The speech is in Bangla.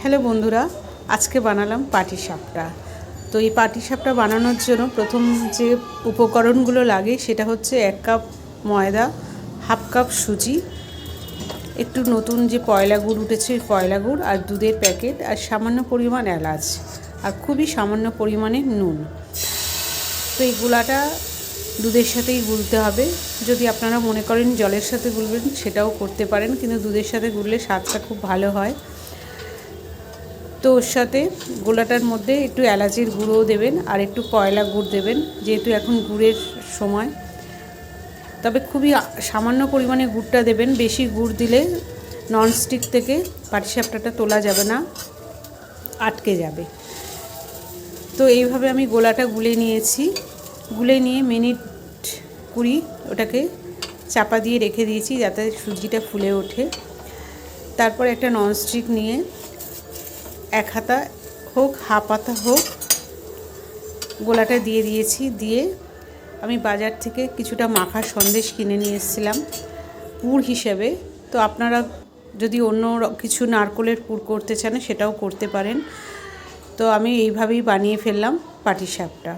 হ্যালো বন্ধুরা, আজকে বানালাম পাটিসাপটা। তো এই পাটিসাপটা বানানোর জন্য প্রথম যে উপকরণগুলো লাগে সেটা হচ্ছে 1 কাপ ময়দা, হাফ কাপ সুজি, একটু নতুন যে পয়লা গুড় উঠেছে পয়লা গুড়, আর দুধের প্যাকেট, আর সামান্য পরিমাণ এলাচ, আর খুবই সামান্য পরিমাণে নুন। তো এই গুলাটা দুধের সাথেই গুলতে হবে। যদি আপনারা মনে করেন জলের সাথে গুলবেন সেটাও করতে পারেন, কিন্তু দুধের সাথে গুললে স্বাদটা খুব ভালো হয়। তো ওর সাথে গোলাটার মধ্যে একটু এলাচের গুঁড়োও দেবেন আর একটু পয়লা গুড় দেবেন, যেহেতু এখন গুড়ের সময়। তবে খুবই সামান্য পরিমাণে গুড়টা দেবেন, বেশি গুড় দিলে ননস্টিক থেকে পাটিসাপটাটা তোলা যাবে না, আটকে যাবে। তো এইভাবে আমি গোলাটা গুলে নিয়েছি। গুলে নিয়ে মিনিট 20 ওটাকে চাপা দিয়ে রেখে দিয়েছি যাতে সুজিটা ফুলে ওঠে। তারপর একটা ননস্টিক নিয়ে 1 হাতা হোক হাফ হাতা হোক গোলাটা দিয়ে দিয়েছি। দিয়ে আমি বাজার থেকে কিছুটা মাখা সন্দেশ কিনে নিয়ে এসেছিলাম পুর হিসেবে। তো আপনারা যদি অন্য কিছু নারকেলের পুর করতে চান সেটাও করতে পারেন। তো আমি এইভাবেই বানিয়ে ফেললাম পাটিসাপটা।